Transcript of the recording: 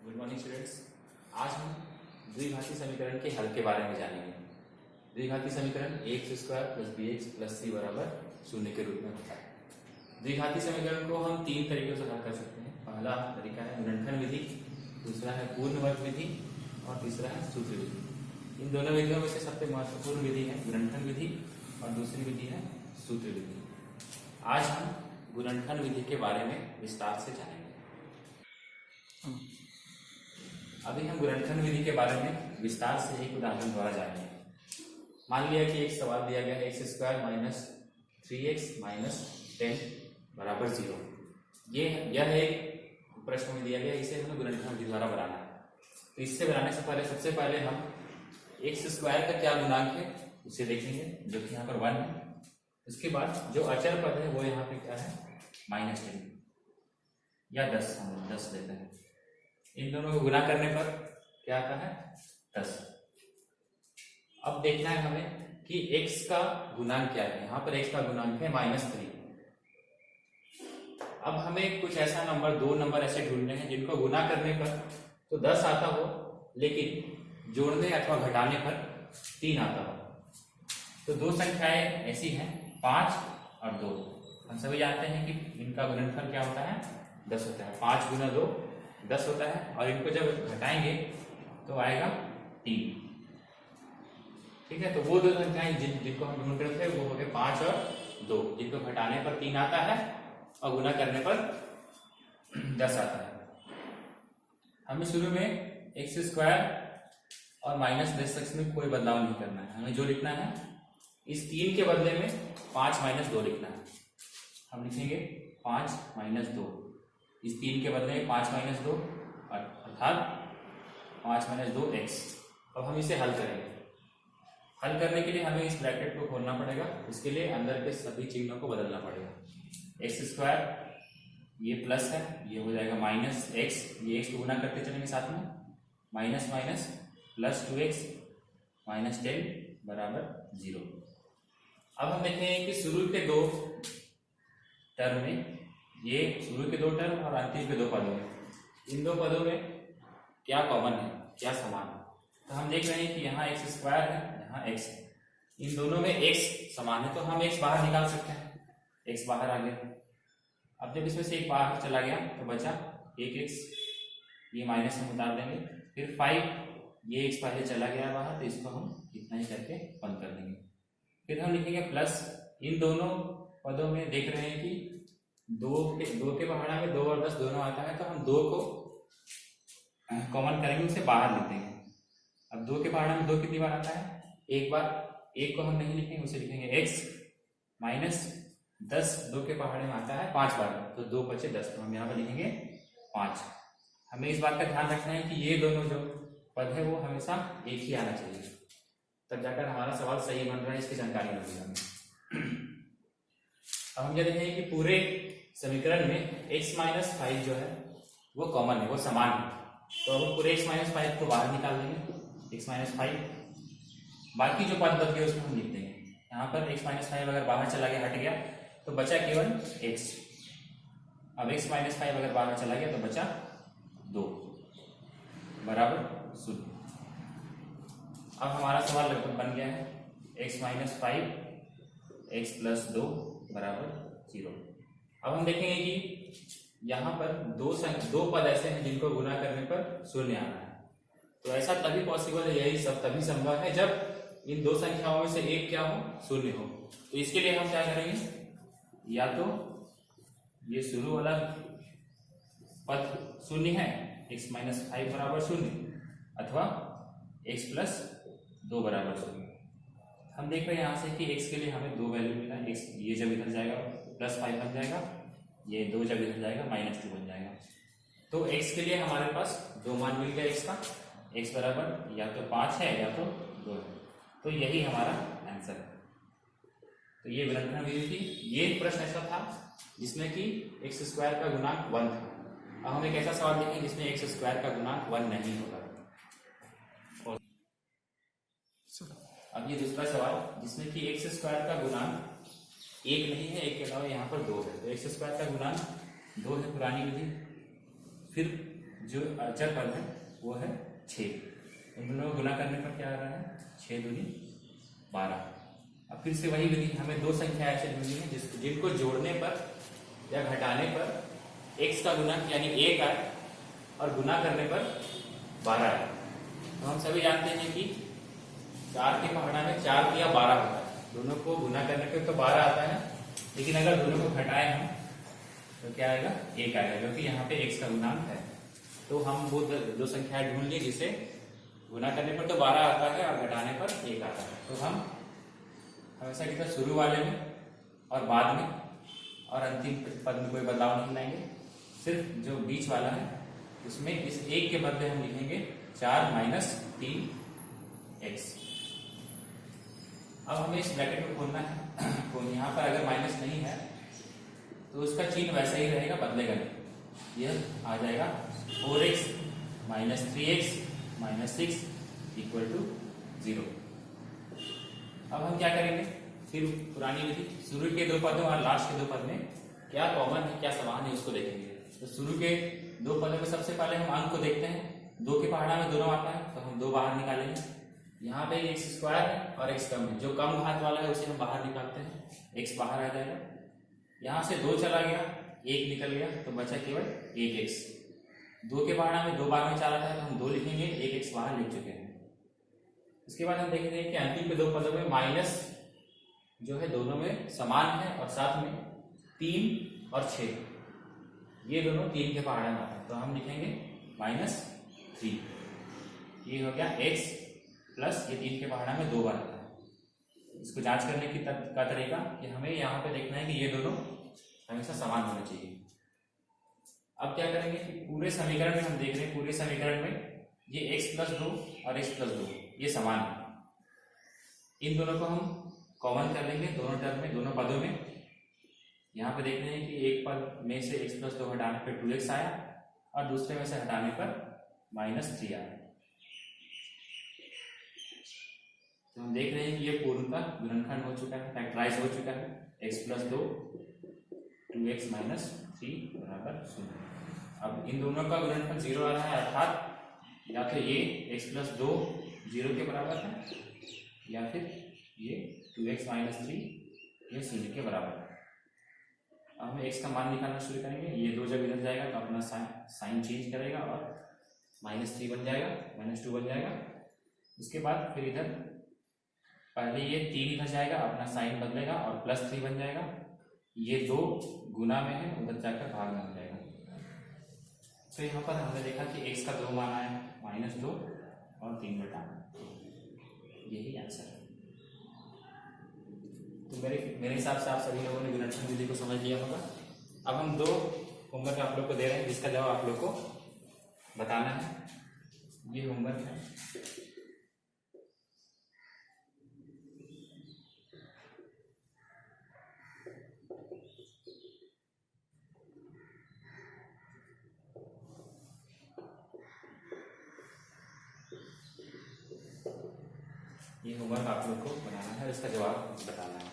Good morning students. आज हम द्विघाती समीकरण के हल के बारे में जानेंगे। द्विघाती समीकरण ax² + bx + c बराबर 0 के रूप में होता है। द्विघाती समीकरण को हम तीन तरीकों से हल कर सकते हैं। पहला तरीका है गुणनखंड विधि, दूसरा है पूर्ण वर्ग विधि और तीसरा है सूत्र विधि। इन दोनों विधियों में से सबसे महत्वपूर्ण विधि है गुणनखंड विधि और दूसरी विधि है सूत्र विधि। आज हम गुणनखंड विधि के बारे में विस्तार से जानेंगे। अभी हम गुणनखंड विधि के बारे में विस्तार से एक उदाहरण द्वारा जानेंगे। मान लिया कि एक सवाल दिया गया है x² - 3x - 10 बराबर 0। यह एक प्रश्न में दिया गया, इसे हमें गुणनखंड विधि द्वारा बनाना है। तो इससे बनाने से पहले सबसे पहले हम x² का क्या गुणांक है उसे देखेंगे, जो कि यहाँ पर 1 है। उसके बाद जो अचर पद है वो यहाँ पे क्या है -10 या 10, हम 10 लेते हैं। इन दोनों को गुणा करने पर क्या आता है 10। अब देखना है हमें कि x का गुणांक क्या है। यहाँ पर x का गुणांक है -3। अब हमें कुछ ऐसा नंबर, दो नंबर ऐसे ढूंढने हैं जिनको गुणा करने पर तो 10 आता हो, लेकिन जोड़ने अथवा घटाने पर 3 आता हो। तो दो संख्याएं ऐसी हैं 5 और 2। हम सभी जानते हैं कि इनका गुणनफल क्या होता है 10 होता है। 5 गुना 2 10 होता है, और इनको जब घटाएंगे तो आएगा 3। ठीक है, तो वो दो संख्याएं जिनको हम ढूंढ रहे थे वो हो गए 5 और 2, जिनको घटाने पर 3 आता है और गुना करने पर 10 आता है। हमें शुरू में x² और -10 में कोई बदलाव नहीं करना है। हमें जो लिखना है इस 3 के बदले में 5 - 2 लिखना है। हम लिखेंगे 5 - 2। इस 3 के बदले में 5 - 2 अर्थात 5 - 2x। अब हम इसे हल करेंगे। हल करने के लिए हमें इस ब्रैकेट को खोलना पड़ेगा। इसके लिए अंदर के सभी चिन्हों को बदलना पड़ेगा। x² ये प्लस है, ये हो जाएगा -x, ये x को गुना करते चलेंगे साथ में, माइनस माइनस प्लस 2x -10 बराबर 0। अब हम देखेंगे कि शुरू के दो टर्म में, ये शुरू के दो टर्म और अंतिम के दो पदों में, इन दो पदों में क्या कॉमन है, क्या समान है। तो हम देख रहे हैं कि यहाँ x² है, यहाँ x है। इन दोनों में x समान है, तो हम x बाहर निकाल सकते हैं। x बाहर आ गया। अब जब इसमें से एक बाहर चला गया तो बचा 1x, ये माइनस हम उतार देंगे। फिर 5, ये x पहले चला गया बाहर, तो इसको हम इतना ही करके बंद कर देंगे। फिर हम लिखेंगे प्लस। इन दोनों पदों में देख रहे हैं कि 2 के पहाड़ा में 2 और 10 दोनों आता है, तो हम 2 को कॉमन करेंगे, उसे बाहर लिख देंगे। अब 2 के पहाड़ा में 2 कितनी बार आता है, एक बार। 1 को हम नहीं लिखेंगे, उसे लिखेंगे x -10। 2 के पहाड़े में आता है 5 बार, तो 2 बचे 10, तो हम यहाँ पर लिखेंगे 5। हमें इस बात का ध्यान रखना है कि ये दोनों जो पद है वो हमेशा एक ही आना चाहिए, तब जाकर हमारा सवाल सही बन रहा है, इसकी जानकारी होगी हमें। अब हम ये देखेंगे कि पूरे समीकरण में x - 5 जो है वो कॉमन है, वो समान है। तो अब पूरे x - 5 को बाहर निकाल देंगे, x - 5। बाकी जो पद बच गए उसमें हम लिख देंगे। यहाँ पर x - 5 अगर बाहर चला गया, हट गया, तो बचा केवल x। अब x - 5 अगर बाहर चला गया तो बचा 2 बराबर 0। अब हमारा सवाल लगभग बन गया है। x - 5 x + 2 बराबर 0। अब हम देखेंगे कि यहाँ पर दो पद ऐसे हैं जिनको गुना करने पर 0 आना है। तो ऐसा तभी पॉसिबल है, यही सब तभी संभव है जब इन दो संख्याओं में से एक क्या हो 0 हो। तो इसके लिए हम क्या करेंगे, या तो ये शुरू वाला पद 0 है, x - 5 बराबर 0, अथवा x + 2 बराबर 0। हम देख रहे हैं यहाँ से कि x के लिए हमें 2 वैल्यू मिला है। x ये जब इधर जाएगा +5 बन जाएगा, ये 2 जब इधर जाएगा -2 बन जाएगा। तो x के लिए हमारे पास 2 मान मिल गया x का। x बराबर या तो 5 है या तो 2 है, तो यही हमारा आंसर है। तो ये गुणनखंड विधि थी। ये प्रश्न ऐसा था जिसमें कि x² का गुणांक 1 था। अब हम एक ऐसा सवाल देखें जिसमें x² का गुणांक 1 नहीं होगा। अब ये दूसरा सवाल जिसमें कि x² का गुणांक 1 नहीं है, 1 के अलावा यहाँ पर 2 है। तो x² का गुणांक 2 है, पुरानी विधि। फिर जो अचर पद है वो है 6। इन दोनों को गुना करने पर क्या आ रहा है, 6 दूनी 12। अब फिर से वही विधि, हमें दो संख्या ऐसे ढूंढनी है जिनको जोड़ने पर या घटाने पर x का गुना यानी 1 आए और गुना करने पर 12 आए। तो हम सभी जानते हैं कि 4 के पहाड़ा में 4 या 12 होता है, दोनों को गुना करने पर तो 12 आता है, लेकिन अगर दोनों को घटाए हम तो क्या आएगा, 1 आएगा, क्योंकि यहाँ पे x का गुणांक है। तो हम वो दो संख्याएं ढूंढ ली जिसे गुना करने पर तो 12 आता है और घटाने पर 1 आता है। तो हम हमेशा की तरह शुरू वाले में और बाद में और अंतिम पद में कोई बदलाव नहीं लाएंगे, सिर्फ जो बीच वाला है उसमें इस 1 के बदले हम लिखेंगे 4 माइनस 3x। अब हमें इस ब्रैकेट को खोलना है, तो यहाँ पर अगर माइनस नहीं है तो उसका चिन्ह वैसा ही रहेगा, बदलेगा नहीं। यह आ जाएगा 4x minus 3x minus 6 equal to 0। अब हम क्या करेंगे, फिर पुरानी विधि, शुरू के दो पदों और लास्ट के दो पद में क्या कॉमन है, क्या समान है, उसको देखेंगे। तो शुरू के दो पदों में सबसे पहले हम अंक को देखते हैं। 2 के पहाड़ा में दोनों आता है तो हम 2 बाहर निकालेंगे। यहाँ पे x स्क्वायर है और x कम है, जो कम घात वाला है उसे हम बाहर निकालते हैं, x बाहर आ जाएगा। यहाँ से 2 चला गया, 1 निकल गया, तो बचा केवल 1x। 2 के पहाड़ा में 2 बार में चला था तो हम 2 लिखेंगे, 1x बाहर लिख चुके हैं। इसके बाद हम देखेंगे कि अंतिम के दो पदों में माइनस जो है दोनों में समान है और साथ में 3 और 6, ये दोनों 3 के पहाड़ा में आता है, तो हम लिखेंगे -3। ये हो गया x प्लस ये 3 के पहाड़ा में 2 बार आता है। इसको जांच करने की का तरीका कि हमें यहाँ पे देखना है कि ये दोनों हमेशा समान होने चाहिए। अब क्या करेंगे कि पूरे समीकरण में हम देख रहे हैं, पूरे समीकरण में ये x प्लस 2 और x प्लस 2 ये समान है। इन दोनों को हम कॉमन कर लेंगे दोनों टर्म में, दोनों पदों में। यहाँ पे देखते हैं कि एक पद में से x प्लस 2 हटाने पर 2x आया और दूसरे में से हटाने पर -3 आया। तो हम देख रहे हैं कि ये पूर्णतः गुणनखंड हो चुका है, फैक्टराइज हो चुका है। x प्लस 2 2x माइनस 3 बराबर 0। अब इन दोनों का गुणनफल 0 आ रहा है, अर्थात या तो ये x प्लस 2 0 के बराबर है या फिर ये 2x माइनस 3 ये 0 के बराबर है। अब हम x का मान निकालना शुरू करेंगे। ये 2 जब इधर जाएगा तो अपना साइन चेंज करेगा और -3 बन जाएगा, -2 बन जाएगा। उसके बाद फिर इधर पहले ये 3 इधर जाएगा, अपना साइन बदलेगा और +3 बन जाएगा। ये 2 गुना में है, उधर जाकर भाग में हो जाएगा। तो यहाँ पर हमने देखा कि x का 2 मान आया -2 और 3/2, यही आंसर है। तो मेरे हिसाब से आप सभी लोगों ने गुणनखंड विधि को समझ लिया होगा। अब हम 2 होमवर्क आप लोग को दे रहे हैं जिसका जवाब आप लोग को बताना है। ये होमवर्क है। ये होमवर्क आप लोग को बनाना है, इसका जवाब बताना है।